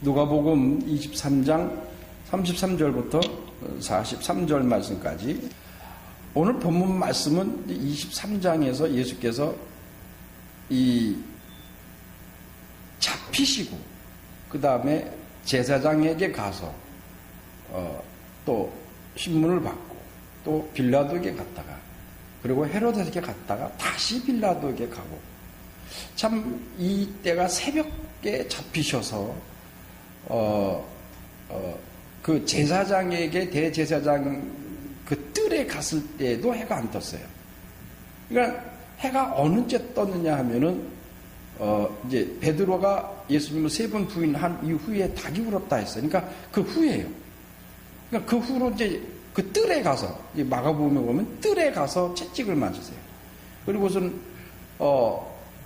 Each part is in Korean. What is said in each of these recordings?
누가복음 23장 33절부터 43절 말씀까지. 오늘 본문 말씀은 23장에서 예수께서 잡히시고 그 다음에 제사장에게 가서 또 신문을 받고 또 빌라도에게 갔다가 그리고 헤로데에게 갔다가 다시 빌라도에게 가고, 참 이때가 새벽에 잡히셔서 그 제사장에게 대제사장 그 뜰에 갔을 때도 해가 안 떴어요. 그러니까 해가 어느째 떴느냐 하면은 이제 베드로가 예수님을 3번 부인한 이후에 닭이 울었다 했어요. 그러니까 그 후에요. 그러니까 그 후로 이제 그 뜰에 가서, 마가복음에 보면 뜰에 가서 채찍을 맞으세요. 그리고선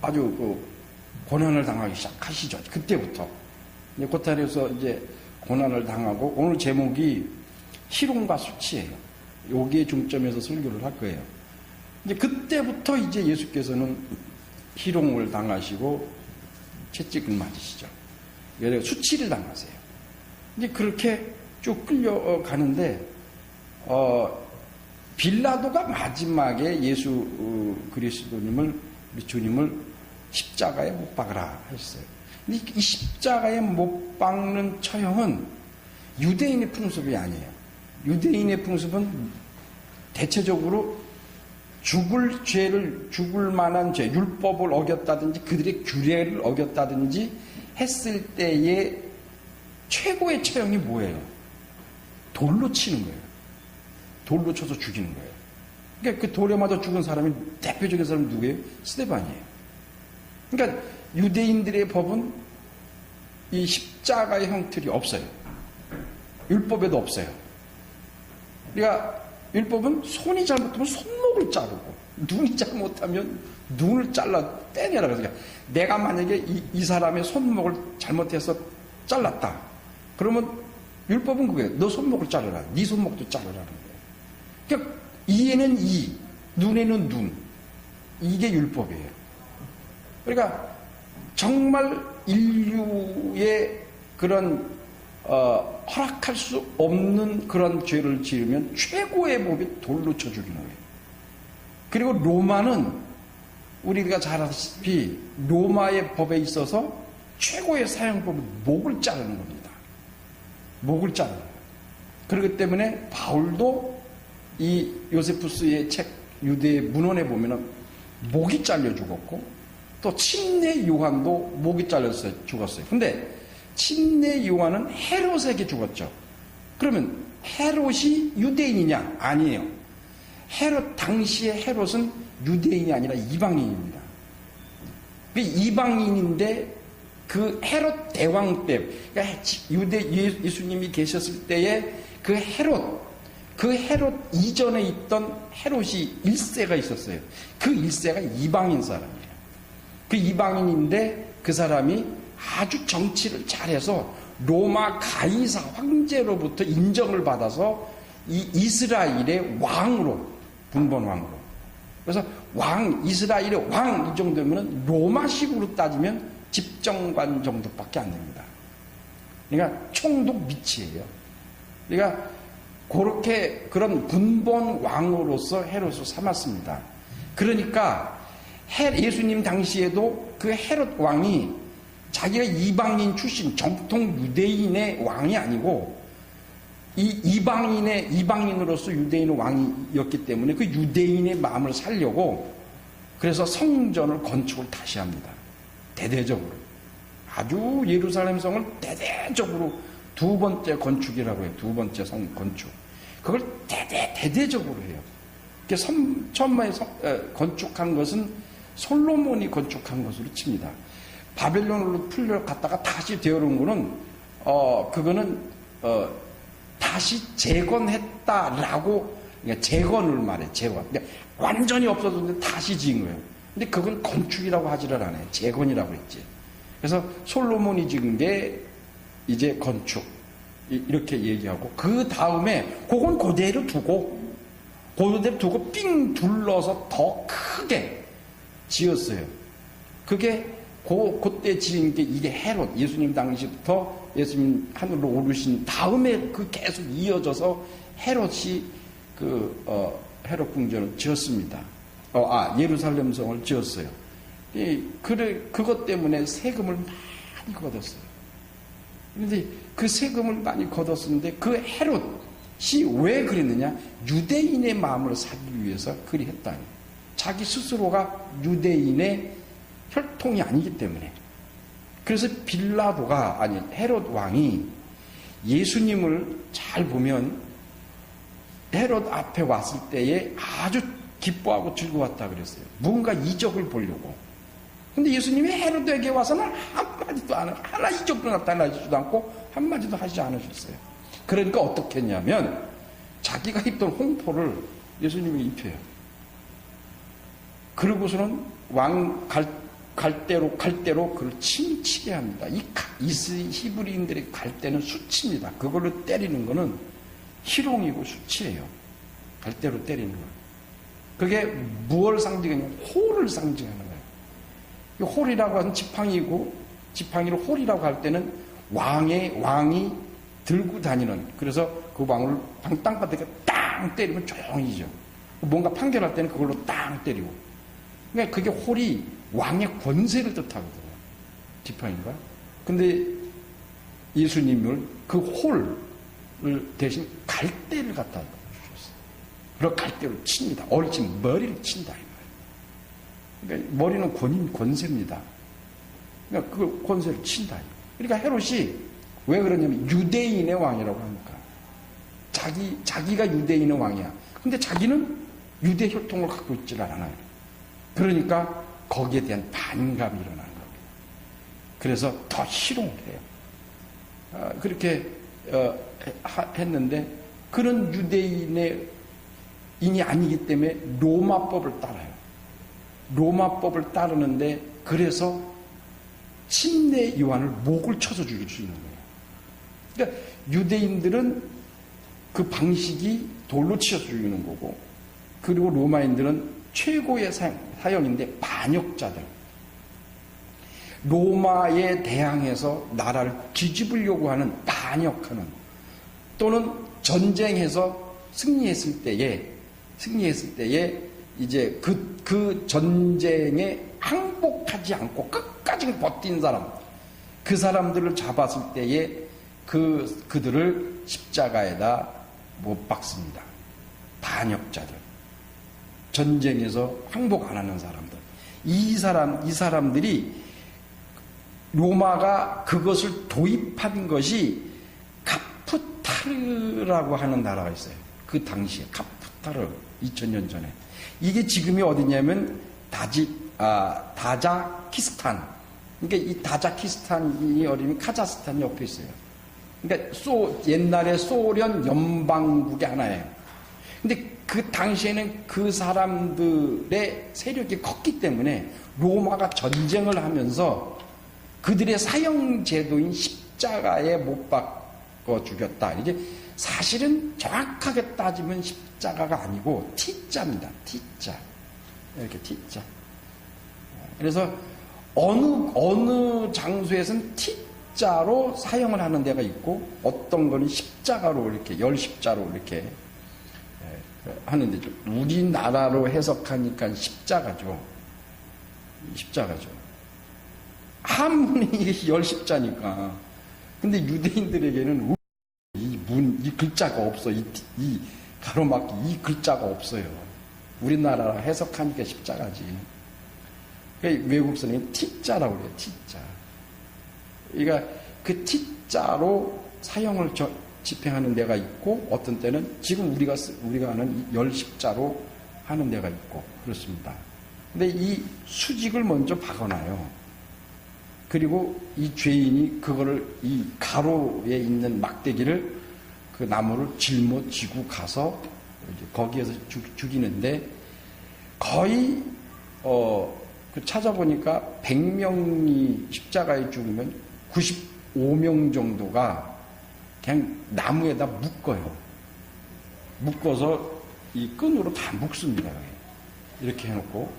아주 그 고난을 당하기 시작하시죠. 그때부터 고탄에서 이제 고난을 당하고, 오늘 제목이 희롱과 수치예요. 여기에 중점에서 설교를 할 거예요. 이제 그때부터 이제 예수께서는 희롱을 당하시고 채찍을 맞으시죠. 그래서 수치를 당하세요. 이제 그렇게 쭉 끌려가는데 빌라도가 마지막에 예수 그리스도님을, 우리 주님을 십자가에 못 박으라 했어요. 이 십자가에 못 박는 처형은 유대인의 풍습이 아니에요. 유대인의 풍습은 대체적으로 죽을 만한 죄, 율법을 어겼다든지 그들의 규례를 어겼다든지 했을 때의 최고의 처형이 뭐예요? 돌로 치는 거예요. 돌로 쳐서 죽이는 거예요. 그러니까 그 돌에 맞아 죽은 사람이, 대표적인 사람이 누구예요? 스데반이에요. 그러니까 유대인들의 법은 이 십자가의 형틀이 없어요. 율법에도 없어요. 그러니까 율법은 손이 잘못하면 손목을 자르고, 눈이 잘못하면 눈을 잘라 떼내라. 그러니까 내가 만약에 이 사람의 손목을 잘못해서 잘랐다. 그러면 율법은 그거예요. 너 손목을 자르라. 네 손목도 자르라는 거예요. 그러니까 이에는 이, 눈에는 눈. 이게 율법이에요. 그러니까 정말 인류의 그런 허락할 수 없는 그런 죄를 지으면 최고의 법이 돌로 쳐 죽이는 거예요. 그리고 로마는 우리가 잘 아시다시피 로마의 법에 있어서 최고의 사형법은 목을 자르는 겁니다. 목을 자르는 거예요. 그렇기 때문에 바울도 이 요세푸스의 책 유대의 문헌에 보면은 목이 잘려 죽었고, 또 침례 요한도 목이 잘려서 죽었어요. 근데 침례 요한은 헤롯에게 죽었죠. 그러면 헤롯이 유대인이냐? 아니에요. 헤롯, 당시의 헤롯은 유대인이 아니라 이방인입니다. 그 이방인인데 그 헤롯 대왕 때, 그러니까 예수님이 계셨을 때에 그 헤롯 이전에 있던 헤롯이 1세가 있었어요. 그 1세가 이방인 사람이에요. 그 이방인인데 그 사람이 아주 정치를 잘해서 로마 가이사 황제로부터 인정을 받아서 이 이스라엘의 왕으로, 분본왕으로. 그래서 이스라엘의 왕 이 정도면 로마식으로 따지면 집정관 정도밖에 안 됩니다. 그러니까 총독 밑이에요. 그러니까 그렇게 그런 분본 왕으로서 헤롯을 삼았습니다. 그러니까 예수님 당시에도 그 헤롯 왕이 자기가 이방인 출신, 정통 유대인의 왕이 아니고 이방인으로서 유대인의 왕이었기 때문에 그 유대인의 마음을 살려고 그래서 성전을 건축을 다시 합니다. 대대적으로. 아주 예루살렘 성을 대대적으로 두 번째 건축이라고 해요. 두 번째 성 건축. 그걸 대대적으로 해요. 처음에 건축한 것은 솔로몬이 건축한 것으로 칩니다. 바벨론으로 풀려갔다가 다시 되어온 거는, 그거는, 다시 재건했다라고, 그러니까 재건을 말해, 재건. 그러니까 완전히 없어졌는데 다시 지은 거예요. 근데 그건 건축이라고 하지를 않아요. 재건이라고 했지. 그래서 솔로몬이 지은 게 이제 건축. 이렇게 얘기하고, 그 다음에 그건 그대로 두고 삥 둘러서 더 크게 지었어요. 그게 그때 지은 게 이게 헤롯, 예수님 당시부터 예수님 하늘로 오르신 다음에 그 계속 이어져서 헤롯이 헤롯 궁전을 지었습니다. 예루살렘 성을 지었어요. 그것 때문에 세금을 많이 걷었어요. 그런데 그 세금을 많이 걷었는데 그 헤롯이 왜 그랬느냐? 유대인의 마음을 사기 위해서 그리 했다니. 자기 스스로가 유대인의 혈통이 아니기 때문에. 그래서 빌라도가 아니 헤롯 왕이 예수님을 잘 보면 헤롯 앞에 왔을 때에 아주 기뻐하고 즐거웠다 그랬어요. 뭔가 이적을 보려고. 근데 예수님이 헤롯에게 와서는 한마디도 안 하고 하나 이적도 나타나지도 않고 한마디도 하지 않으셨어요. 그러니까 어떻게 했냐면 자기가 입던 홍포를 예수님이 입혀요. 그러고서는 왕 갈대로 그걸 침치게 합니다. 이 히브리인들의 갈대는 수치입니다. 그걸로 때리는 거는 희롱이고 수치예요. 갈대로 때리는 거. 그게 무엇을 상징하냐면 홀을 상징하는 거예요. 이 홀이라고 하는 지팡이로 홀이라고 할 때는 왕이 들고 다니는, 그래서 그 왕을 땅바닥에 땅 때리면 조용히죠. 뭔가 판결할 때는 그걸로 땅 때리고. 그러니까 그게 홀이 왕의 권세를 뜻하거든요. 지팡이가. 근데 예수님을 그 홀을 대신 갈대를 갖다 주셨어요. 그리고 갈대로 칩니다. 얼친 머리를 친다. 그러니까 머리는 권세입니다. 그러니까 그 권세를 친다. 그러니까 헤롯이 왜 그러냐면 유대인의 왕이라고 합니까? 자기가 유대인의 왕이야. 근데 자기는 유대 혈통을 갖고 있질 않아요. 그러니까 거기에 대한 반감이 일어나는 겁니다. 그래서 더 희롱을 해요. 그렇게 했는데 그런 유대인이 아니기 때문에 로마법을 따라요. 로마법을 따르는데 그래서 침례 요한을 목을 쳐서 죽일 수 있는 거예요. 그러니까 유대인들은 그 방식이 돌로 치어서 죽이는 거고, 그리고 로마인들은 최고의 사형인데 반역자들, 로마에 대항해서 나라를 뒤집으려고 하는 반역하는, 또는 전쟁에서 승리했을 때에 이제 그 전쟁에 항복하지 않고 끝까지 버틴 사람, 그 사람들을 잡았을 때에 그들을 십자가에다 못 박습니다. 반역자들, 전쟁에서 항복 안 하는 사람들, 이 사람들이 로마가 그것을 도입한 것이 카프타르라고 하는 나라가 있어요. 그 당시에 카프타르, 2000년 전에. 이게 지금이 어디냐면 다자키스탄. 그러니까 이 다자키스탄이 어디면 카자흐스탄 옆에 있어요. 그러니까 옛날에 소련 연방국의 하나예요. 근데 그 당시에는 그 사람들의 세력이 컸기 때문에 로마가 전쟁을 하면서 그들의 사형 제도인 십자가에 못 박아 죽였다. 이게 사실은 정확하게 따지면 십자가가 아니고 T자입니다. T자. 이렇게 T자. 그래서 어느 장소에서는 T자로 사형을 하는 데가 있고, 어떤 거는 십자가로 이렇게 열십자로 이렇게 하는데, 우리나라로 해석하니까 십자가죠. 한문이 열십자니까. 근데 유대인들에게는 이 글자가 없어. 이 가로막기 이 글자가 없어요. 우리나라 해석하니까 십자가지. 그러니까 외국 선생님이 T자라고 그래요. T자. 그러니까 그 T자로 사형을 집행하는 데가 있고, 어떤 때는 지금 우리가 하는 열십자로 하는 데가 있고 그렇습니다. 근데 이 수직을 먼저 박아놔요. 그리고 이 죄인이 그거를 이 가로에 있는 막대기를 그 나무를 짊어지고 가서 거기에서 죽이는데, 거의 찾아보니까 100명이 십자가에 죽으면 95명 정도가 그냥 나무에다 묶어서 이 끈으로 다 묶습니다. 이렇게 해놓고,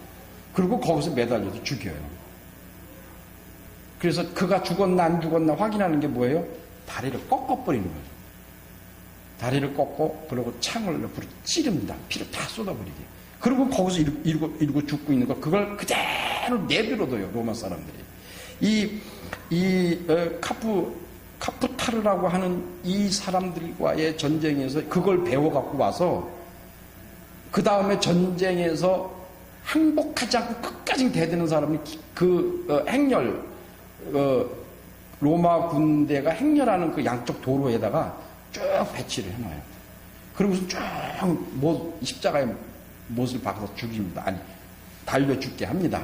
그리고 거기서 매달려서 죽여요. 그래서 그가 죽었나 안 죽었나 확인하는 게 뭐예요? 다리를 꺾어버리는 거죠. 다리를 꺾고 그리고 창을 옆으로 찌릅니다. 피를 다 쏟아버리게. 그리고 거기서 이러고 죽고 있는 거 그걸 그대로 내버려둬요. 로마 사람들이. 카프타르라고 하는 이 사람들과의 전쟁에서 그걸 배워갖고 와서 그 다음에 전쟁에서 항복하지 않고 끝까지 대드는 사람이 행렬 로마 군대가 행렬하는 그 양쪽 도로에다가 쭉 배치를 해놔요. 그리고서 쭉 십자가에 못을 박아서 죽입니다. 아니 달려 죽게 합니다.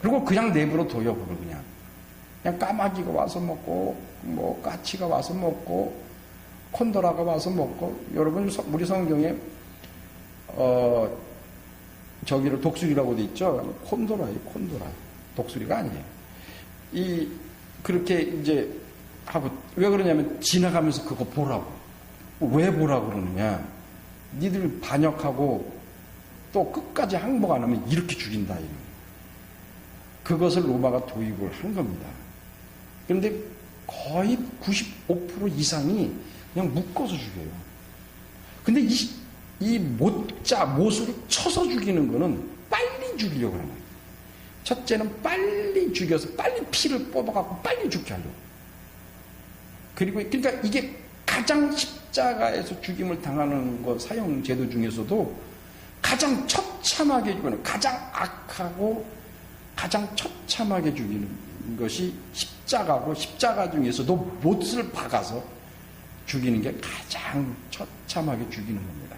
그리고 그냥 내버려 둬요. 그걸 그냥 까마귀가 와서 먹고 뭐 까치가 와서 먹고 콘도라가 와서 먹고. 여러분 우리 성경에 저기를 독수리라고 돼 있죠. 콘도라예요. 콘도라. 독수리가 아니에요. 그렇게 이제 하고. 왜 그러냐면 지나가면서 그거 보라고. 왜 보라고 그러느냐. 니들 반역하고 또 끝까지 항복 안 하면 이렇게 죽인다. 그것을 로마가 도입을 한 겁니다. 그런데 거의 95% 이상이 그냥 묶어서 죽여요. 근데 못으로 쳐서 죽이는 거는 빨리 죽이려고 하는 거예요. 첫째는 빨리 죽여서 빨리 피를 뽑아갖고 빨리 죽게 하려고. 그러니까 이게 가장 십자가에서 죽임을 당하는 거 사형 제도 중에서도 가장 처참하게 죽이는, 가장 악하고 가장 처참하게 죽이는 것이 십자가고, 십자가 중에서도 못을 박아서 죽이는 게 가장 처참하게 죽이는 겁니다.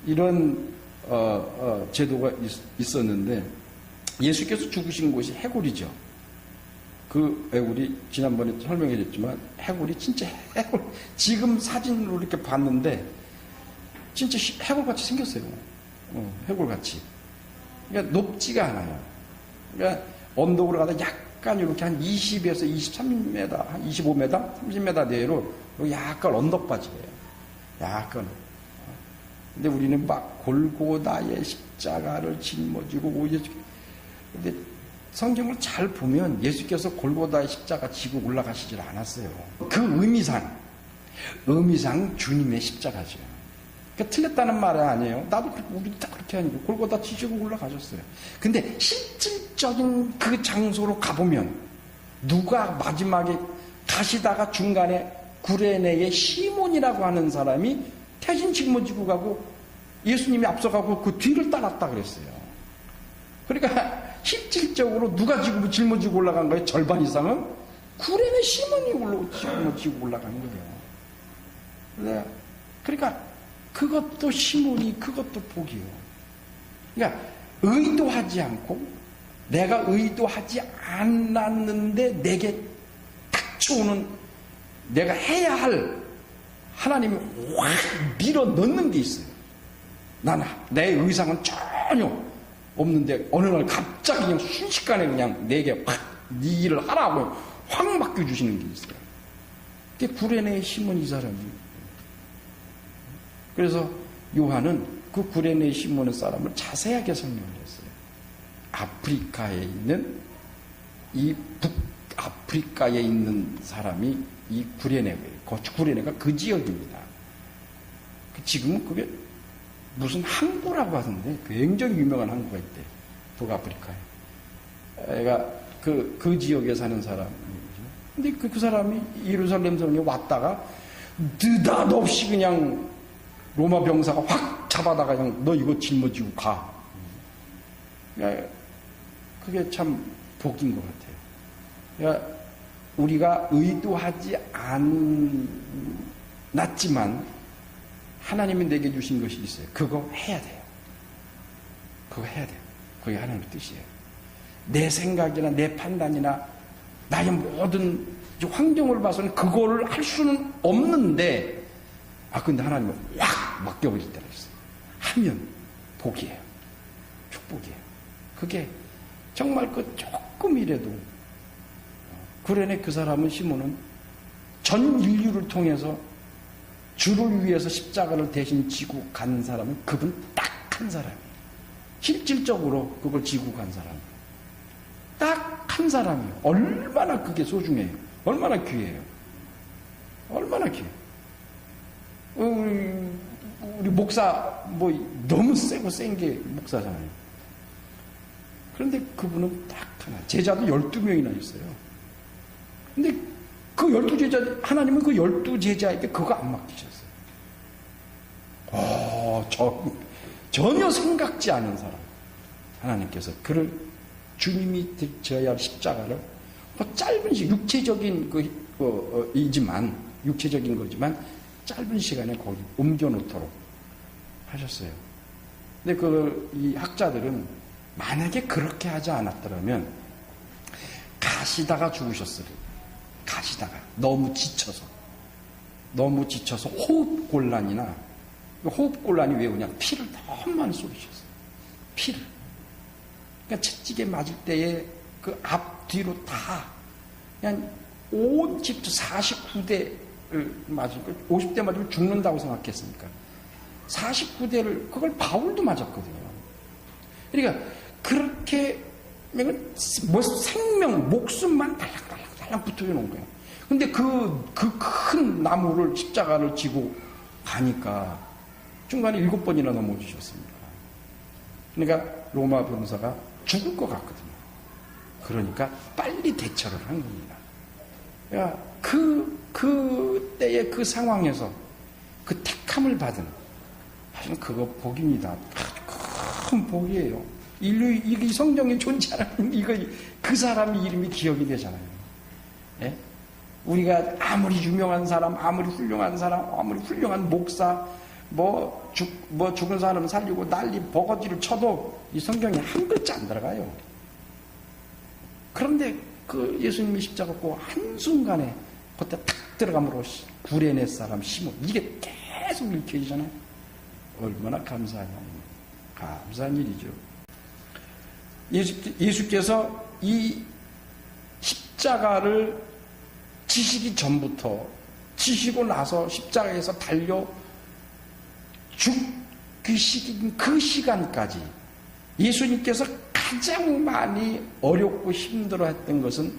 이런 제도가 있었는데 예수께서 죽으신 곳이 해골이죠. 그 해골이 지난번에 설명해 줬지만 해골이 진짜 해골, 지금 사진으로 이렇게 봤는데 진짜 해골같이 생겼어요. 해골같이. 그러니까 높지가 않아요. 그러니까 언덕으로 가다 약간 이렇게 한 20에서 23m, 한 25m, 30m 내로 약간 언덕바지예요. 약간. 근데 우리는 막 골고다의 십자가를 짊어지고 오ye. 근데 성경을 잘 보면 예수께서 골고다의 십자가 지고 올라가시질 않았어요. 그 의미상 주님의 십자가죠. 그러니까 틀렸다는 말은 아니에요. 나도 우리도 다 그렇게 하니까 골고다 지시고 올라가셨어요. 근데 실질적인 그 장소로 가보면 누가 마지막에 가시다가 중간에 구레네의 시몬이라고 하는 사람이 태신 짊어지고 가고 예수님이 앞서가고 그 뒤를 따랐다 그랬어요. 그러니까 실질적으로 누가 짊어지고 올라간 거예요? 절반 이상은 구레네 시몬이 짊어지고 올라가는 거예요. 그러니까 그것도 시몬이, 그것도 복이에요. 그러니까 의도하지 않고 내가 의도하지 않았는데 내게 닥쳐오는, 내가 해야 할 하나님이 확 밀어 넣는 게 있어요. 내 의상은 전혀 없는데 어느 날 갑자기 그냥 순식간에 그냥 내게 확 네 일을 하라고 확 맡겨주시는 게 있어요. 그게 구레네의 시몬 이 사람이. 그래서 요한은 그 구레네 시몬의 사람을 자세하게 설명을 했어요. 아프리카에 있는 이 북아프리카에 있는 사람이 이 구레네예요. 구레네가 그 지역입니다. 지금은 그게 무슨 항구라고 하던데 굉장히 유명한 항구가 있대. 북아프리카에. 애가 그 지역에 사는 사람이죠. 근데 그 사람이 예루살렘 성에 왔다가 느닷없이 그냥 로마 병사가 확 잡아다가 그냥 너 이거 짊어지고 가. 그게 참 복인 것 같아요. 그러니까 우리가 의도하지 않았지만 하나님이 내게 주신 것이 있어요. 그거 해야 돼요. 그거 해야 돼요. 그게 하나님의 뜻이에요. 내 생각이나 내 판단이나 나의 모든 환경을 봐서는 그거를 할 수는 없는데, 근데 하나님은 확 맡겨버릴 때가 있어요. 하면 복이에요. 축복이에요. 그게 정말 그 조금이라도. 그러네 그 사람은 시몬은 전 인류를 통해서 주를 위해서 십자가를 대신 지고 간 사람은 그분 딱 한 사람이에요. 실질적으로 그걸 지고 간 사람. 딱 한 사람이에요. 얼마나 그게 소중해요. 얼마나 귀해요. 얼마나 귀해요. 우리 목사 뭐 너무 세고 센 게 목사잖아요. 그런데 그분은 딱 하나, 제자도 12명이나 있어요. 근데 그 12제자, 하나님은 그 12제자에게 그거 안 맡기셨어요. 전혀 생각지 않은 사람. 하나님께서 그를 주님이 져야 할 십자가를 짧은 육체적인 육체적인 거지만 짧은 시간에 거기 옮겨놓도록 하셨어요. 근데 이 학자들은 만약에 그렇게 하지 않았더라면 가시다가 죽으셨어요. 가시다가 너무 지쳐서 호흡곤란이 왜 오냐? 피를 너무 많이 쏟으셨어요. 피를. 그러니까 채찍에 맞을 때에 그 앞뒤로 다 그냥 온 집도 49대를 맞을 거 50대 맞으면 죽는다고 생각했으니까 49대를 그걸 바울도 맞았거든요. 그러니까 그렇게 생명 목숨만 달랑달랑 붙어 놓은 거예요. 근데 그 큰 나무를 십자가를 지고 가니까 중간에 7번이나 넘어지셨습니다. 그러니까 로마 병사가 죽을 것 같거든요. 그러니까 빨리 대처를 한 겁니다. 그러니까 그때의 그 상황에서 그 택함을 받은 사실 그거 복입니다. 큰 복이에요. 이 성경에 존재하는 그 사람의 이름이 기억이 되잖아요. 예? 우리가 아무리 유명한 사람, 아무리 훌륭한 사람, 아무리 훌륭한 목사, 죽은 사람 살리고 난리 버거지를 쳐도 이 성경에 한 글자 안 들어가요. 그런데 그 예수님이 십자가 고 한순간에 그때 탁 들어감으로 구레네 사람 시몬 이게 계속 읽혀지잖아요. 얼마나 감사한 일이죠. 예수께서 이 십자가를 지시기 전부터 지시고 나서 십자가에서 달려 죽으시긴 그 시간까지 예수님께서 가장 많이 어렵고 힘들어했던 것은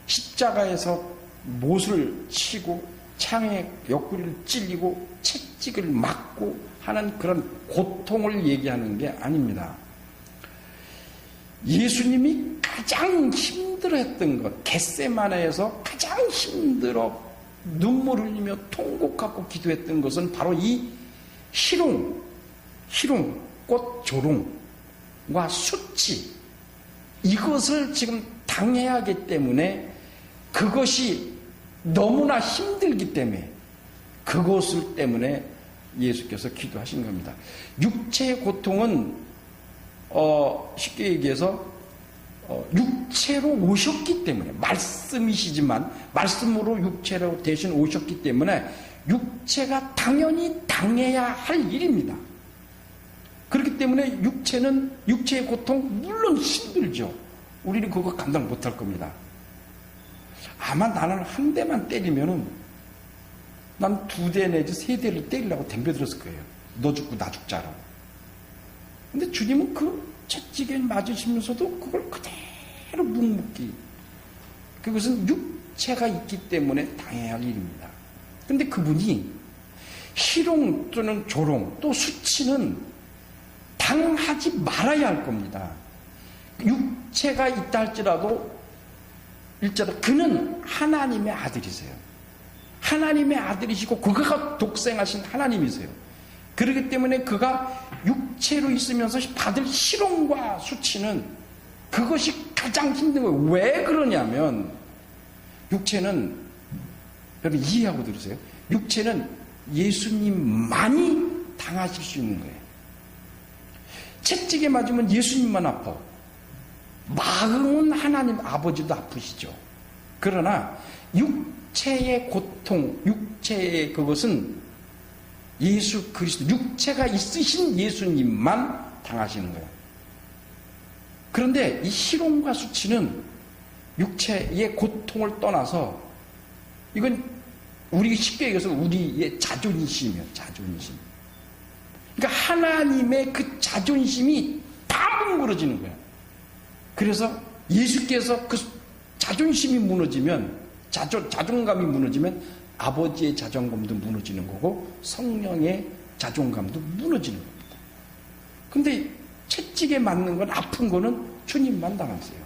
십자가에서 못을 치고 창에 옆구리를 찔리고 채찍을 맞고 하는 그런 고통을 얘기하는 게 아닙니다. 예수님이 가장 힘들어했던 것, 겟세마네에서 가장 힘들어 눈물 흘리며 통곡하고 기도했던 것은 바로 이 희롱, 꽃 조롱과 수치, 이것을 지금 당해야 하기 때문에 그것이 너무나 힘들기 때문에 그것을 때문에 예수께서 기도하신 겁니다. 육체의 고통은 쉽게 얘기해서 육체로 오셨기 때문에 말씀이시지만 말씀으로 육체로 대신 오셨기 때문에 육체가 당연히 당해야 할 일입니다. 그렇기 때문에 육체의 고통 물론 힘들죠. 우리는 그거 감당 못할 겁니다. 아마 나는 한 대만 때리면은 난 2대 내지 3대를 때리려고 덤벼들었을 거예요. 너 죽고 나 죽자라고. 근데 주님은 그 채찍에 맞으시면서도 그걸 그대로 묵묵히, 그것은 육체가 있기 때문에 당해야 할 일입니다. 근데 그분이 희롱 또는 조롱 또 수치는 당하지 말아야 할 겁니다. 육체가 있다 할지라도 그는 하나님의 아들이세요. 하나님의 아들이시고 그가 독생하신 하나님이세요. 그렇기 때문에 그가 육체로 있으면서 받을 희롱과 수치는 그것이 가장 힘든 거예요. 왜 그러냐면 육체는, 여러분 이해하고 들으세요. 육체는 예수님만이 당하실 수 있는 거예요. 채찍에 맞으면 예수님만 아파. 마음은 하나님 아버지도 아프시죠. 그러나 육체의 고통, 육체의 그것은 예수 그리스도, 육체가 있으신 예수님만 당하시는 거예요. 그런데 이 희롱과 수치는 육체의 고통을 떠나서 이건 우리 쉽게 얘기해서 우리의 자존심이에요. 자존심. 그러니까 하나님의 그 자존심이 다 뭉그러지는 거예요. 그래서 예수께서 자존심이 무너지면, 자존감이 무너지면 아버지의 자존감도 무너지는 거고 성령의 자존감도 무너지는 겁니다. 근데 채찍에 맞는 건, 아픈 거는 주님만 당하세요.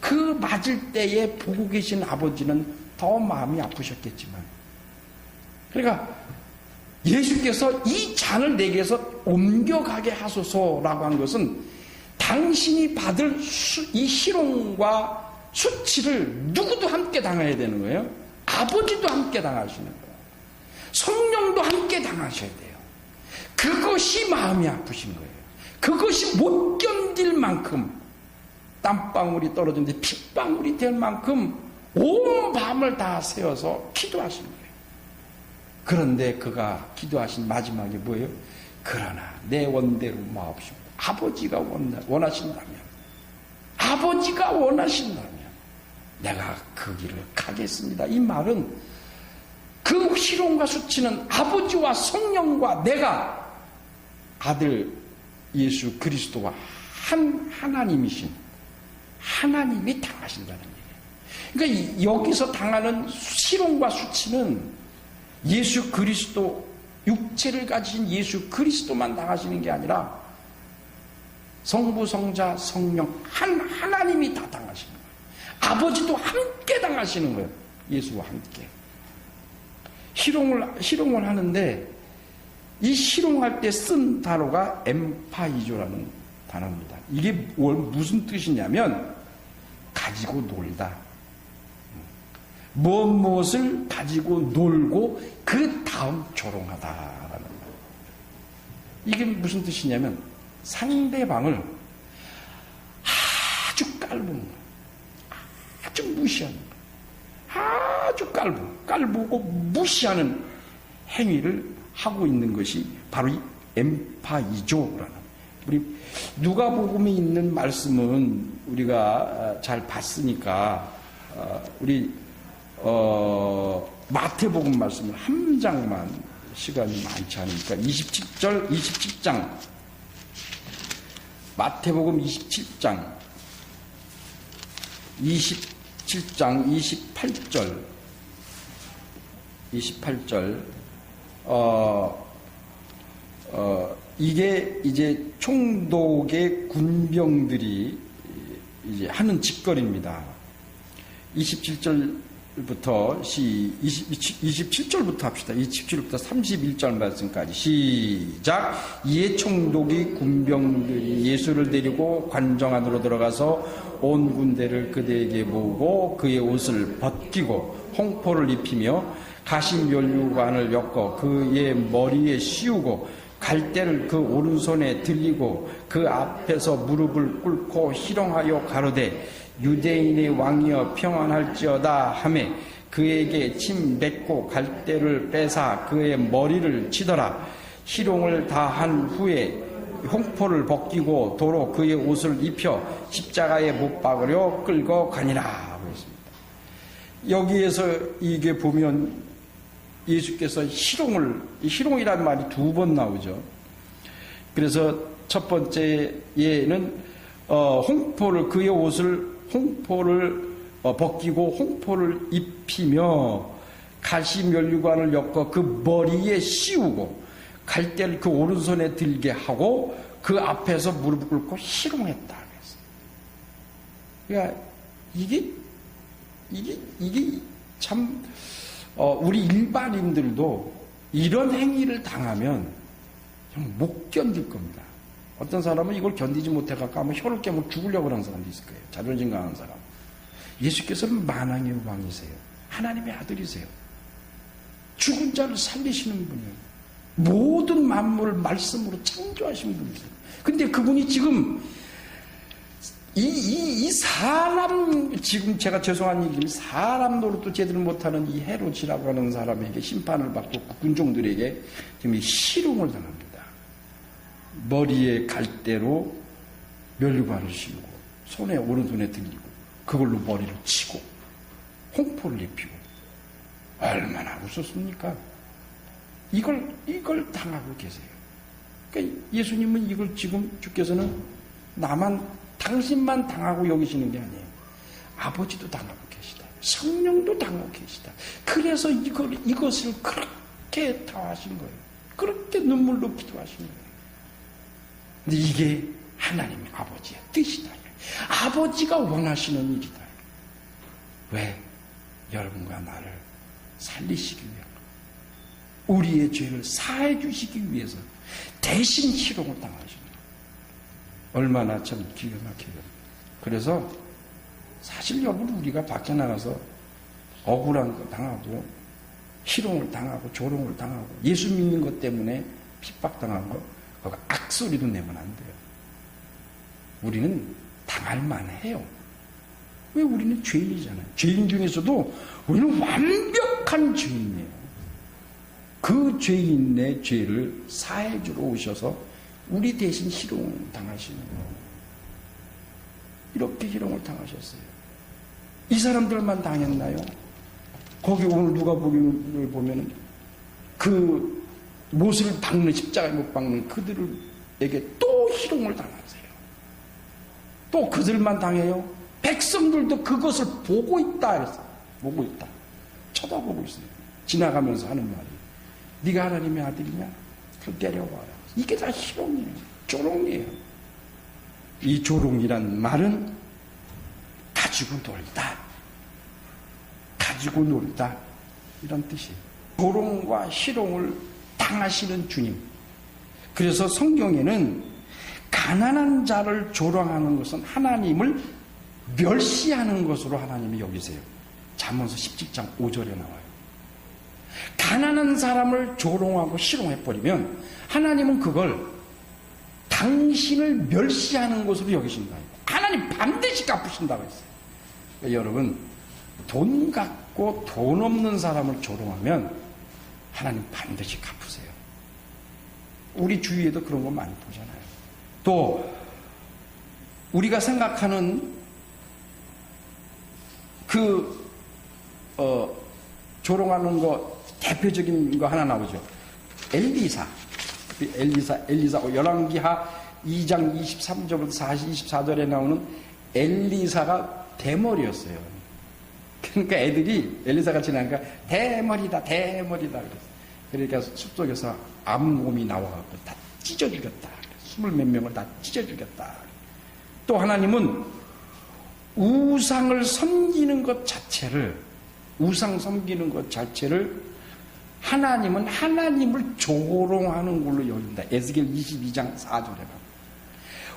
그 맞을 때에 보고 계신 아버지는 더 마음이 아프셨겠지만, 그러니까 예수께서 이 잔을 내게서 옮겨가게 하소서라고 한 것은 당신이 받을 이 희롱과 수치를 누구도 함께 당해야 되는 거예요. 아버지도 함께 당하시는 거예요. 성령도 함께 당하셔야 돼요. 그것이 마음이 아프신 거예요. 그것이 못 견딜 만큼 땀방울이 떨어지는데 핏방울이 될 만큼 온 밤을 다 새어서 기도하신 거예요. 그런데 그가 기도하신 마지막에 뭐예요? 그러나 내 원대로 마옵시고, 아버지가 원하신다면 내가 그 길을 가겠습니다. 이 말은 그 희롱과 수치는 아버지와 성령과 내가 아들 예수 그리스도와 하나님이신 하나님이 당하신다는 얘기예요. 그러니까 여기서 당하는 희롱과 수치는 예수 그리스도, 육체를 가지신 예수 그리스도만 당하시는 게 아니라 성부, 성자, 성령 하나님이 다 당하시는 거예요. 아버지도 함께 당하시는 거예요. 예수와 함께. 희롱을 하는데 이 희롱할 때 쓴 단어가 엠파이조라는 단어입니다. 이게 무슨 뜻이냐면 가지고 놀다. 무엇을 가지고 놀고 그 다음 조롱하다라는 거예요. 이게 무슨 뜻이냐면 상대방을 아주 깔보는 거예요. 아주 무시하는 거예요. 아주 깔보고 무시하는 행위를 하고 있는 것이 바로 이 엠파이조라는, 우리 누가복음에 있는 말씀은 우리가 잘 봤으니까 우리 마태복음 말씀을 한 장만, 시간이 많지 않으니까 27장 마태복음 27장 28절 이게 이제 총독의 군병들이 이제 하는 짓거리입니다. 27절부터 27절부터 합시다. 27절부터 31절 말씀까지 시작. 이에 총독이 군병들이 예수를 데리고 관정 안으로 들어가서 온 군대를 그대에게 모으고 그의 옷을 벗기고 홍포를 입히며 가시 면류관을 엮어 그의 머리에 씌우고 갈대를 그 오른손에 들리고 그 앞에서 무릎을 꿇고 희롱하여 가로되 유대인의 왕이여 평안할지어다 하매 그에게 침 뱉고 갈대를 빼사 그의 머리를 치더라. 희롱을 다 한 후에 홍포를 벗기고 도로 그의 옷을 입혀 십자가에 못 박으려 끌고 가니라 하고 있습니다. 여기에서 이게 보면 예수께서 희롱이라는 말이 두 번 나오죠. 그래서 첫 번째에는 그의 옷을 홍포를 벗기고 홍포를 입히며 가시 면류관을 엮어 그 머리에 씌우고 갈대를 그 오른손에 들게 하고 그 앞에서 무릎 꿇고 희롱했다. 그러니까 이게 참 우리 일반인들도 이런 행위를 당하면 좀 못 견딜 겁니다. 어떤 사람은 이걸 견디지 못해갖고 아마 혀를 깨물고 죽으려고 하는 사람도 있을 거예요. 자존심 강한 사람. 예수께서는 만왕의 왕이세요. 하나님의 아들이세요. 죽은 자를 살리시는 분이에요. 모든 만물을 말씀으로 창조하신 분이세요. 근데 그분이 지금 이 사람, 지금 제가 죄송한 얘기지만 사람 노릇도 제대로 못하는 이 헤롯이라고 하는 사람에게 심판을 받고 군종들에게 지금 희롱을 당합니다. 머리에 갈대로 면류관을 씌우고 손에 오른손에 들리고 그걸로 머리를 치고 홍포를 입히고 얼마나 웃었습니까? 이걸 당하고 계세요. 그러니까 예수님은 이걸 지금 주께서는 당신만 당하고 여기시는 게 아니에요. 아버지도 당하고 계시다. 성령도 당하고 계시다. 그래서 이것을 그렇게 당하신 거예요. 그렇게 눈물로 기도하신 거예요. 근데 이게 하나님 아버지의 뜻이다. 아버지가 원하시는 일이다. 왜? 여러분과 나를 살리시기 위해, 우리의 죄를 사해 주시기 위해서 대신 희롱을 당하시는 거예요. 얼마나 참 기가 막혀요. 그래서 사실 여러분, 우리가 밖에 나가서 억울한 거 당하고 희롱을 당하고 조롱을 당하고 예수 믿는 것 때문에 핍박당한 거, 그거 악소리도 내면 안 돼요. 우리는 당할 만해요. 왜? 우리는 죄인이잖아요. 죄인 중에서도 우리는 완벽한 죄인이에요. 그 죄인의 죄를 사해주러 오셔서 우리 대신 희롱 당하시는 거예요. 이렇게 희롱을 당하셨어요. 이 사람들만 당했나요? 거기 오늘 누가복음을 보면은 그 못을 박는, 십자가에 못 박는 그들에게 또 희롱을 당하세요. 또 그들만 당해요? 백성들도 그것을 보고 있다 그랬어요. 보고 있다. 쳐다보고 있어요. 지나가면서 하는 말이, 네가 하나님의 아들이냐? 그럼 때려와라. 이게 다 희롱이에요. 조롱이에요. 이 조롱이란 말은 가지고 놀다, 가지고 놀다, 이런 뜻이에요. 조롱과 희롱을 당하시는 주님. 그래서 성경에는 가난한 자를 조롱하는 것은 하나님을 멸시하는 것으로 하나님이 여기세요. 잠언서 17장 5절에 나와요. 가난한 사람을 조롱하고 희롱해버리면 하나님은 그걸 당신을 멸시하는 것으로 여기신다. 하나님 반드시 갚으신다고 했어요. 그러니까 여러분, 돈 갖고 돈 없는 사람을 조롱하면 하나님 반드시 갚으세요. 우리 주위에도 그런 거 많이 보잖아요. 또 우리가 생각하는 조롱하는 거 대표적인 거 하나 나오죠. 엘리사 열왕기하 2장 23절부터 24절에 나오는 엘리사가 대머리였어요. 그러니까 애들이 엘리사가 지나니까 대머리다 그랬어요. 그러니까 숲속에서 암곰이 나와갖고 다 찢어 죽였다. 20몇 명을 다 찢어 죽였다. 또 하나님은 우상을 섬기는 것 자체를, 우상 섬기는 것 자체를 하나님은 하나님을 조롱하는 걸로 여긴다. 에스겔 22장 4절에 봐.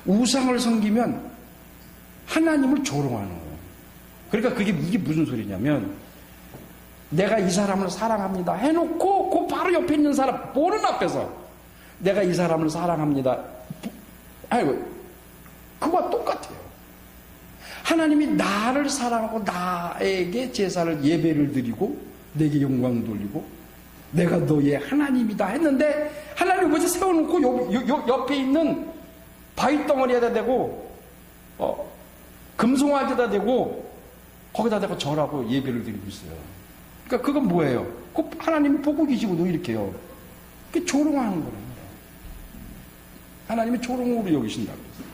우상을 섬기면 하나님을 조롱하는 거예요. 그러니까 이게 무슨 소리냐면, 내가 이 사람을 사랑합니다 해놓고 그 바로 옆에 있는 사람 보는 앞에서 내가 이 사람을 사랑합니다, 아이고, 그거와 똑같아요. 하나님이 나를 사랑하고 나에게 제사를, 예배를 드리고 내게 영광 돌리고 내가 너의 하나님이다 했는데, 하나님이 뭐지 세워놓고 옆에 있는 바위덩어리에다 대고 금송아지에다 대고 거기다 대고 절하고 예배를 드리고 있어요. 그러니까 그건 뭐예요? 그 하나님이 보고 계시고도 이렇게요. 그게 조롱하는 거예요. 하나님이 조롱으로 여기신다고 했어요.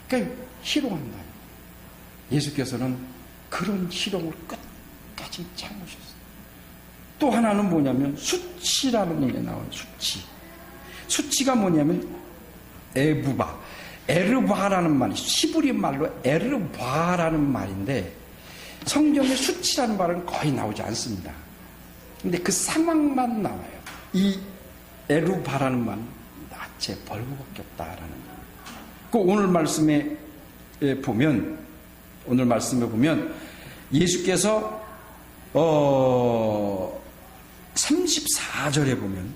그러니까 희롱한다. 예수께서는 그런 희롱을 끝까지 참으셨어요. 또 하나는 뭐냐면 수치라는 얘기가 나와요. 수치가 뭐냐면 에르바라는 말이, 시브리 말로 에르바라는 말인데 성경에 수치라는 말은 거의 나오지 않습니다. 근데 그 상황만 나와요. 이 에르바라는 말은 나체 벌거벗게 없다라는 말. 그 오늘 말씀에 보면 예수께서 34절에 보면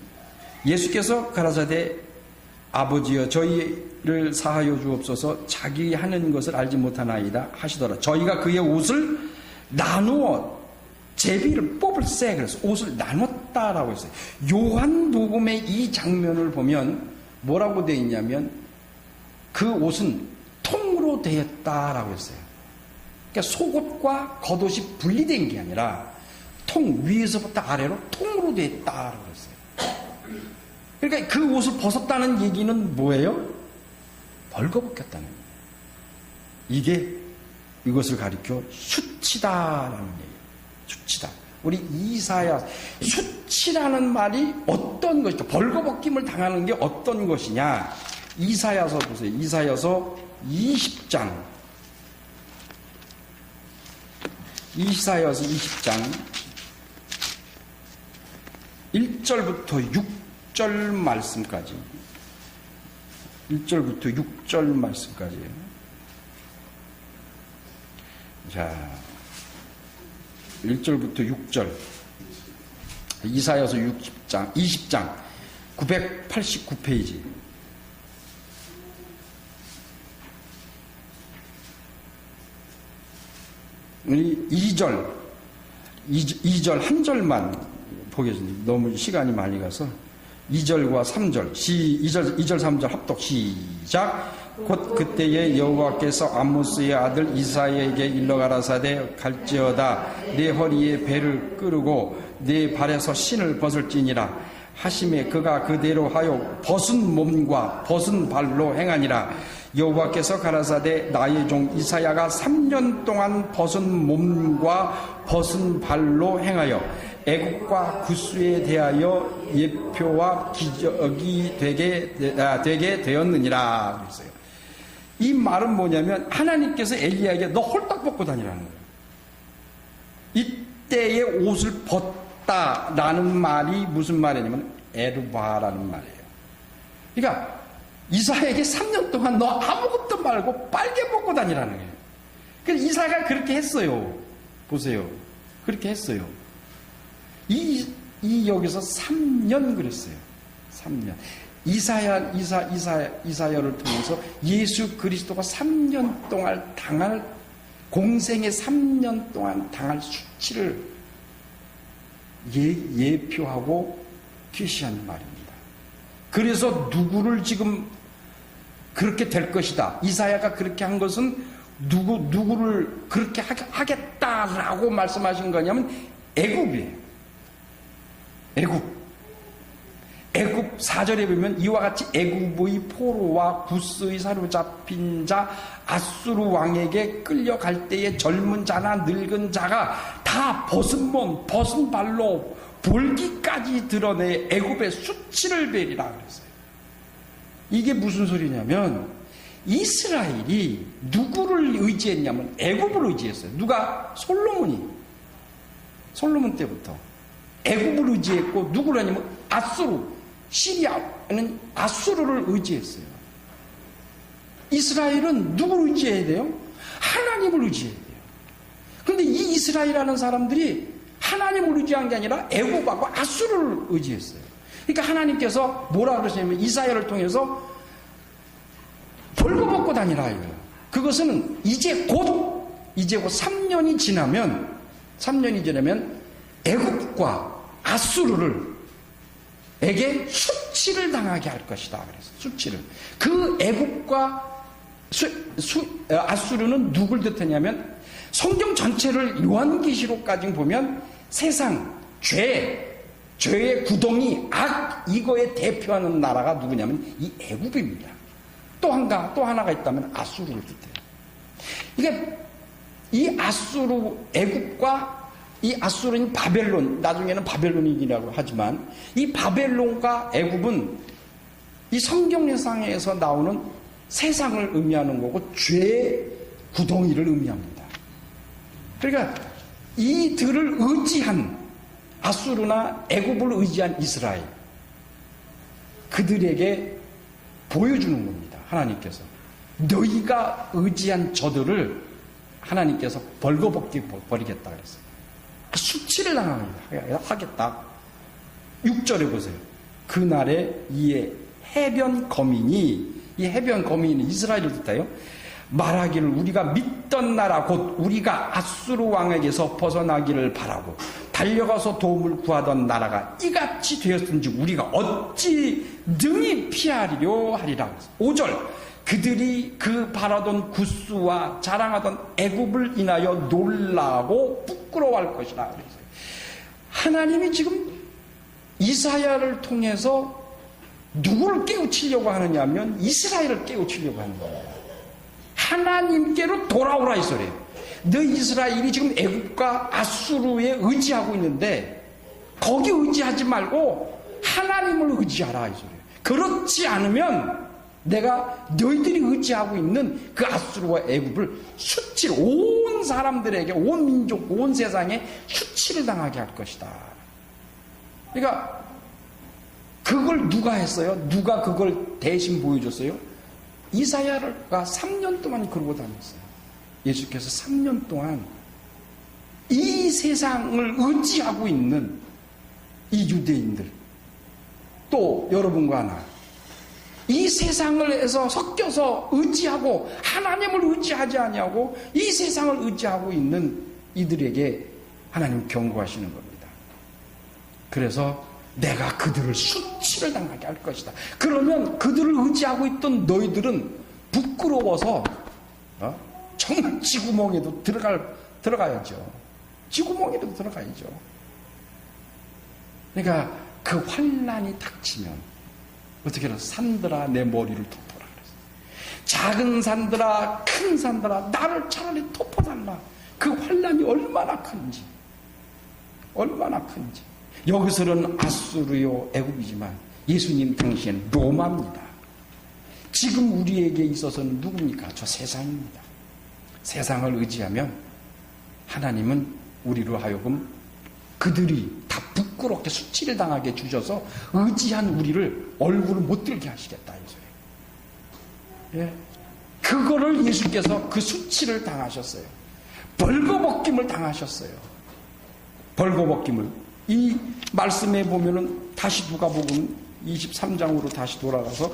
예수께서 가라사대 아버지여 저희를 사하여 주옵소서, 자기 하는 것을 알지 못하나이다 하시더라. 저희가 그의 옷을 나누어 제비를 뽑을세. 그래서 옷을 나눴다라고 했어요. 요한복음의 이 장면을 보면 뭐라고 되어 있냐면 그 옷은 통으로 되었다라고 했어요. 그러니까 속옷과 겉옷이 분리된 게 아니라 통, 위에서부터 아래로 통으로 되었다라고 했어요. 그러니까 그 옷을 벗었다는 얘기는 뭐예요? 벌거벗겼다는 거예요. 이게 이것을 가리켜 수치다라는 얘기예요. 수치다. 우리 이사야, 수치라는 말이 어떤 것이죠? 벌거벗김을 당하는 게 어떤 것이냐? 이사야서 보세요. 이사야서 20장. 이사야서 20장 1절부터 6절 말씀까지. 1절부터 6절 말씀까지예요. 자, 1절부터 6절. 이사야서 20장 989페이지. 우리 2절 한 절만 보겠습니다. 너무 시간이 많이 가서 2절과 3절 2절 3절 합독 시작. 곧 그때에 여호와께서 아모스의 아들 이사야에게 일러 가라사대 갈지어다 내 허리에 배를 끄르고 내 발에서 신을 벗을지니라 하심에 그가 그대로 하여 벗은 몸과 벗은 발로 행하니라. 여호와께서 가라사대 나의 종 이사야가 3년 동안 벗은 몸과 벗은 발로 행하여 애국과 구스에 대하여 예표와 기적이 되게 되었느니라 그랬어요. 이 말은 뭐냐면 하나님께서 엘리야에게 너 홀딱 벗고 다니라는 거예요. 이때의 옷을 벗다라는 말이 무슨 말이냐면 에르바라는 말이에요. 그러니까 이사야에게 3년 동안 너 아무것도 말고 빨개 벗고 다니라는 거예요. 그래서 이사야가 그렇게 했어요. 보세요. 그렇게 했어요. 여기서 3년 그랬어요. 3년. 이사야를 통해서 예수 그리스도가 3년 동안 공생의 3년 동안 당할 수치를 예표하고 계시한 말입니다. 그래서 누구를 지금 그렇게 될 것이다. 이사야가 그렇게 한 것은 누구를 그렇게 하겠다라고 말씀하신 거냐면 애굽이에요. 애굽 4절에 보면 이와 같이 애굽의 포로와 구스의 사로잡힌 자 아수르 왕에게 끌려갈 때에 젊은 자나 늙은 자가 다 벗은 몸 벗은 발로 볼기까지 드러내 애굽의 수치를 베리라 그랬어요. 이게 무슨 소리냐면 이스라엘이 누구를 의지했냐면 애굽을 의지했어요. 누가? 솔로몬 때부터 애굽을 의지했고 누구를 하냐면 아수르, 시리아는 아수르를 의지했어요. 이스라엘은 누구를 의지해야 돼요? 하나님을 의지해야 돼요. 그런데 이 이스라엘이라는 사람들이 하나님을 의지한 게 아니라 애굽하고 아수르를 의지했어요. 그러니까 하나님께서 뭐라 그러시냐면 이사야를 통해서 벌거벗고 다니라 이거예요. 그것은 이제 곧 3년이 지나면 애굽과 아수르에게 수치를 당하게 할 것이다. 그래서 수치를. 그 애굽과 아수르는 누굴 뜻하냐면 성경 전체를 요한계시록까지 보면 세상, 죄의 구덩이, 이거에 대표하는 나라가 누구냐면 이 애굽입니다. 또 하나가 있다면 아수르를 뜻해요. 그러니까 이 애굽과 이 아수르는 바벨론, 나중에는 바벨론이라고 하지만 이 바벨론과 애굽은 이 성경상에서 나오는 세상을 의미하는 거고 죄의 구덩이를 의미합니다. 그러니까 이들을 의지한 아수르나 애굽을 의지한 이스라엘, 그들에게 보여주는 겁니다. 하나님께서 너희가 의지한 저들을 하나님께서 벌거벗게 버리겠다 그랬어요. 수치를 하겠다. 6절에 보세요. 그날에 이에 해변 거민이, 이 해변 거민은 이스라엘을 뜻해요. 말하기를 우리가 믿던 나라 곧 우리가 아수르 왕에게서 벗어나기를 바라고 달려가서 도움을 구하던 나라가 이같이 되었은지 우리가 어찌 능히 피하리려 하리라. 5절 그들이 그 바라던 구스와 자랑하던 애굽을 인하여 놀라고 부끄러워할 것이라. 하나님이 지금 이사야를 통해서 누구를 깨우치려고 하느냐 하면 이스라엘을 깨우치려고 하는 거예요. 하나님께로 돌아오라 이 소리예요. 너희 이스라엘이 지금 애국과 아수르에 의지하고 있는데 거기 의지하지 말고 하나님을 의지하라 이 소리예요. 그렇지 않으면 내가 너희들이 의지하고 있는 그 아수르와 애굽을 수치를 온 사람들에게, 온 민족, 온 세상에 수치를 당하게 할 것이다. 그러니까 그걸 누가 했어요? 누가 그걸 대신 보여줬어요? 이사야가 3년 동안 그러고 다녔어요. 예수께서 3년 동안 이 세상을 의지하고 있는 이 유대인들, 또 여러분과 나, 이 세상을 해서 섞여서 의지하고 하나님을 의지하지 아니하고 이 세상을 의지하고 있는 이들에게 하나님 경고하시는 겁니다. 그래서 내가 그들을 수치를 당하게 할 것이다. 그러면 그들을 의지하고 있던 너희들은 부끄러워서 정말 쥐구멍에도 들어가야죠. 쥐구멍에도 들어가야죠. 그러니까 그 환난이 닥치면 어떻게 해서 산들아 내 머리를 덮어라 그랬어요. 작은 산들아 큰 산들아 나를 차라리 덮어달라. 그 환난이 얼마나 큰지, 얼마나 큰지. 여기서는 아수르요 애굽이지만 예수님 당시엔 로마입니다. 지금 우리에게 있어서는 누굽니까? 저 세상입니다. 세상을 의지하면 하나님은 우리로 하여금 그들이 다 부끄럽게 수치를 당하게 주셔서 의지한 우리를 얼굴을 못 들게 하시겠다 이 소리예요. 예. 그거를 예수께서 그 수치를 당하셨어요. 벌거벗김을 당하셨어요. 벌거벗김을. 이 말씀에 보면은 다시 누가복음 23장으로 다시 돌아가서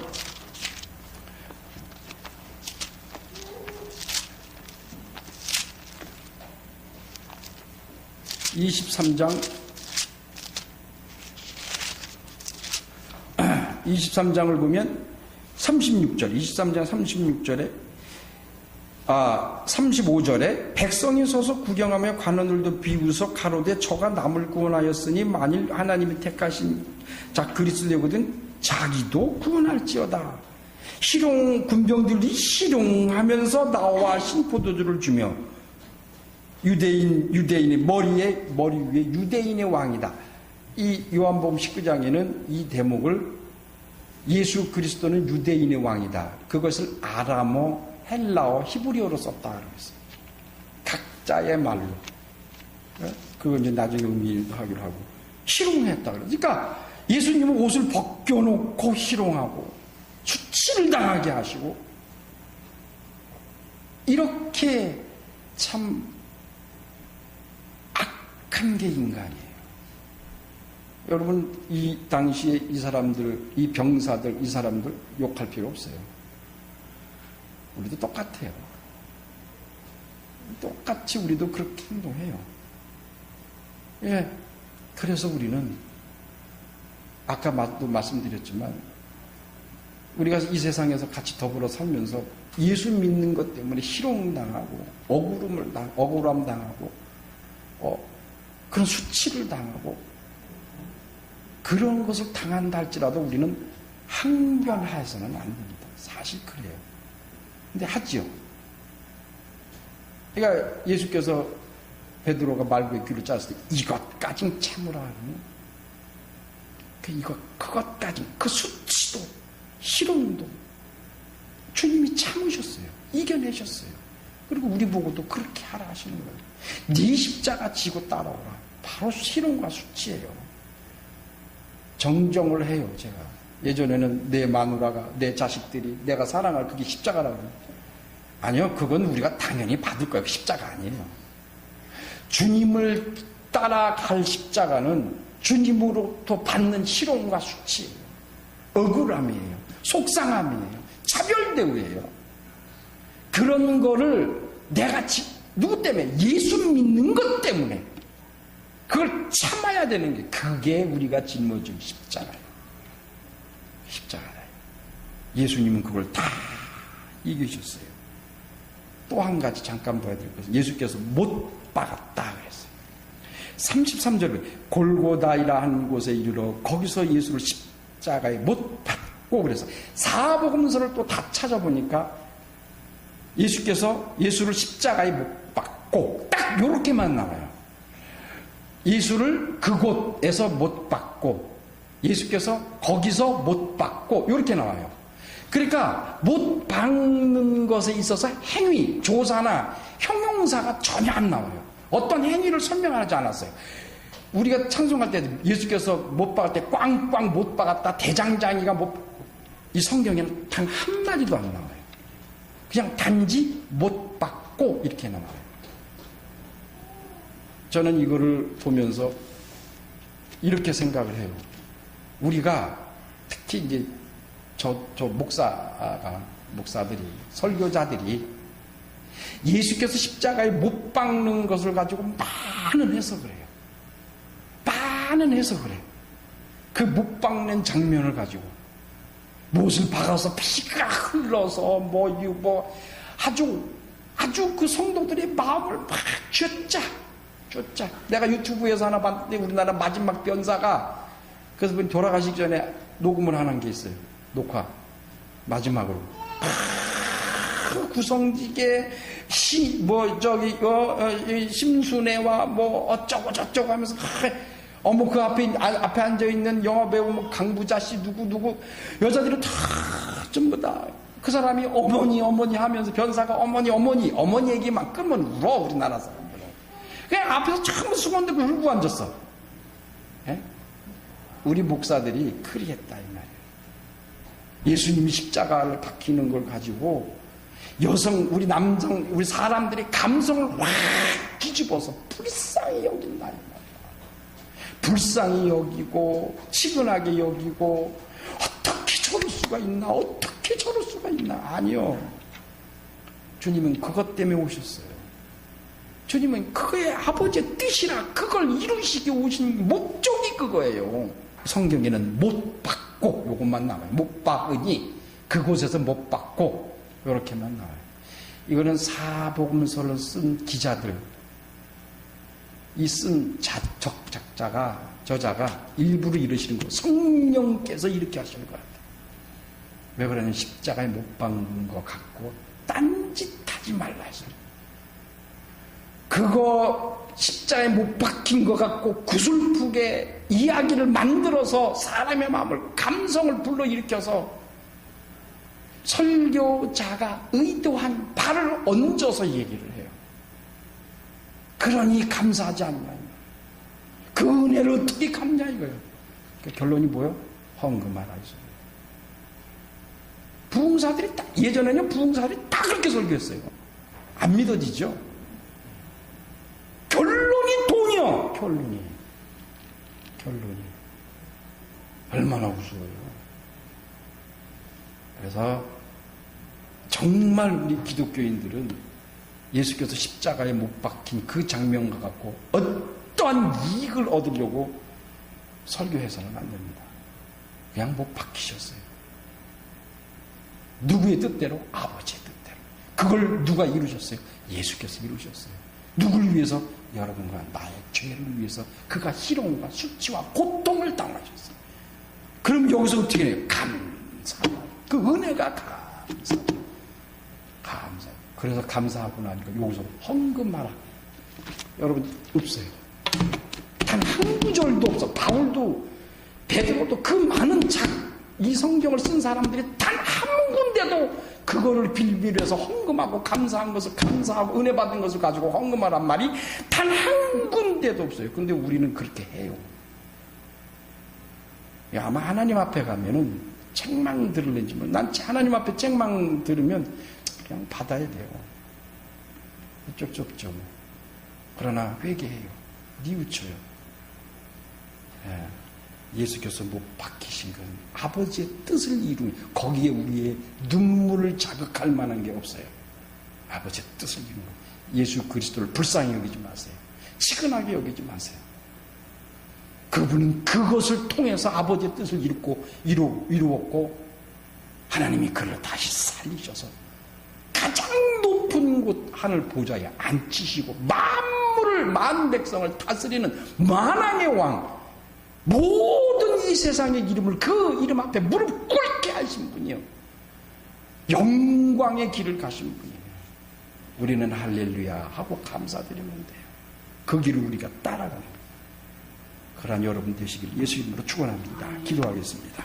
23장을 보면 36절, 23장 36절에 35절에 백성이 서서 구경하며 관원들도 비웃어 가로되 저가 남을 구원하였으니 만일 하나님이 택하신 자 그리스도거든 자기도 구원할지어다. 군병들이 희롱하면서 나와 신포도주를 주며 유대인의 머리 위에 유대인의 왕이다. 이 요한복음 19장에는 이 대목을 예수 그리스도는 유대인의 왕이다. 그것을 아람어, 헬라어, 히브리어로 썼다 그랬어요. 각자의 말로. 그거 이제 나중에 의미하기로 하고. 희롱했다 그래요. 그러니까 예수님은 옷을 벗겨놓고 희롱하고 수치를 당하게 하시고 이렇게 참 악한 게 인간이에요. 여러분 이 당시에 이 사람들, 이 병사들, 이 사람들 욕할 필요 없어요. 우리도 똑같아요. 똑같이 우리도 그렇게 행동해요. 예. 그래서 우리는 아까도 말씀드렸지만 우리가 이 세상에서 같이 더불어 살면서 예수 믿는 것 때문에 희롱당하고 억울함 당하고 그런 수치를 당하고 그런 것을 당한다 할지라도 우리는 항변해서는 안 됩니다. 사실 그래요. 근데 하지요. 그러니까 예수께서 베드로가 말구에 귀를 짰을 때 이것까진 참으라 하니 그것까진 그 수치도 희롱도 주님이 참으셨어요. 이겨내셨어요. 그리고 우리 보고도 그렇게 하라 하시는 거예요. 네 십자가 지고 따라오라. 바로 희롱과 수치예요. 정정을 해요. 제가 예전에는 내 마누라가 내 자식들이 내가 사랑할 그게 십자가라고 아니요. 그건 우리가 당연히 받을 거예요. 십자가 아니에요. 주님을 따라갈 십자가는 주님으로부터 받는 희롱과 수치예요. 억울함이에요. 속상함이에요. 차별대우예요. 그런 거를 내가 누구 때문에? 예수 믿는 것 때문에 그걸 참아야 되는 게 그게 우리가 짊어질 십자가예요. 십자가예요. 예수님은 그걸 다 이기셨어요. 또 한 가지 잠깐 봐야 될 것은 예수께서 못 박았다 그랬어요. 33절에 골고다이라 하는 곳에 이르러 거기서 예수를 십자가에 못 박고 그래서 사복음서를 또 다 찾아보니까 예수께서 예수를 십자가에 못 받고, 딱 요렇게만 나와요. 예수를 그곳에서 못 받고, 예수께서 거기서 못 받고, 요렇게 나와요. 그러니까 못 받는 것에 있어서 행위, 조사나 형용사가 전혀 안 나와요. 어떤 행위를 설명하지 않았어요. 우리가 찬송할 때 예수께서 못 박을 때 꽝꽝 못 박았다, 대장장이가 이 성경에는 단 한마디도 안 나와요. 그냥 단지 못 받고 이렇게 나와요. 저는 이거를 보면서 이렇게 생각을 해요. 우리가 특히 이제 목사들이, 설교자들이 예수께서 십자가에 못 박는 것을 가지고 많은 해석을 해요. 많은 해석을 해요. 그 못 박는 장면을 가지고 못을 박아서 피가 흘러서 아주 그 성도들의 마음을 막 쥐었자. 내가 유튜브에서 하나 봤는데 우리나라 마지막 변사가 그래서 돌아가시기 전에 녹음을 하는 게 있어요. 녹화 마지막으로 구성지게 심순애와 어쩌고 저쩌고 하면서 그 앞에 앉아있는 영화배우 강부자 씨 누구 여자들은 다 전부 다 그 사람이 어머니 하면서 변사가 어머니 얘기만 끊으면 울어. 우리나라 사람들은 그냥 앞에서 전부 수건들 울고 앉았어. 예? 우리 목사들이 그리했다 이 말이에요. 예수님이 십자가를 박히는 걸 가지고 우리 사람들의 감성을 확 뒤집어서 불쌍히 여긴다 이 말이에요. 불쌍히 여기고 치근하게 여기고 어떻게 저럴 수가 있나. 아니요. 주님은 그것 때문에 오셨어요. 주님은 그의 아버지의 뜻이라 그걸 이루시기 오신 목적이 그거예요. 성경에는 못 받고 요것만 나와요. 못 받으니 그곳에서 못 받고 요렇게만 나와요. 이거는 사복음서를 쓴 기자들, 이 쓴 저자가 일부러 이러시는 거예요. 성령께서 이렇게 하시는 것 같아요. 왜 그러냐면 십자가에 못 박는 거 갖고 딴짓하지 말라 했어요. 그거 십자가에 못 박힌 거 갖고 구슬프게 이야기를 만들어서 사람의 마음을, 감성을 불러일으켜서 설교자가 의도한 발을 얹어서 얘기를 해요. 그러니 감사하지 않냐. 그 은혜를 어떻게 갚냐 이거예요. 결론이 뭐예요? 헌금하라 이거예요. 부흥사들이 예전에는 부흥사들이 다 그렇게 설교했어요. 안 믿어지죠? 결론이 돈이요. 결론이 얼마나 우스워요. 그래서 정말 우리 기독교인들은 예수께서 십자가에 못 박힌 그 장면과 갖고 어떠한 이익을 얻으려고 설교해서는 안 됩니다. 그냥 못 박히셨어요. 누구의 뜻대로? 아버지의 뜻대로. 그걸 누가 이루셨어요? 예수께서 이루셨어요. 누굴 위해서? 여러분과 나의 죄를 위해서 그가 희롱과 수치와 고통을 당하셨어요. 그럼 여기서 어떻게 해요? 감사하다. 그 은혜가 감사하다. 그래서 감사하고 나니까 여기서 헌금하라. 여러분 없어요. 단 한 구절도 없어. 바울도 베드로도 그 많은 이 성경을 쓴 사람들이 단 한 군데도 그거를 빌빌해서 헌금하고 감사한 것을 감사하고 은혜 받은 것을 가지고 헌금하란 말이 단 한 군데도 없어요. 근데 우리는 그렇게 해요. 아마 하나님 앞에 가면은 책망 들을는지 난 하나님 앞에 책망 들으면 그냥 받아야 돼요. 쪽쪽쪽. 그러나 회개해요. 뉘우쳐요. 예수께서 못 박히신 건 아버지의 뜻을 이루는, 거기에 우리의 눈물을 자극할 만한 게 없어요. 아버지의 뜻을 이루는 거. 예수 그리스도를 불쌍히 여기지 마세요. 치근하게 여기지 마세요. 그분은 그것을 통해서 아버지의 뜻을 이루었고 하나님이 그를 다시 살리셔서 가장 높은 곳 하늘 보좌에 앉히시고 만물을 백성을 다스리는 만왕의 왕, 모든 이 세상의 이름을 그 이름 앞에 무릎 꿇게 하신 분이요, 영광의 길을 가신 분이에요. 우리는 할렐루야 하고 감사드리면 돼요. 그 길을 우리가 따라가는 거예요. 그러한 여러분 되시길 예수 이름으로 축원합니다. 기도하겠습니다.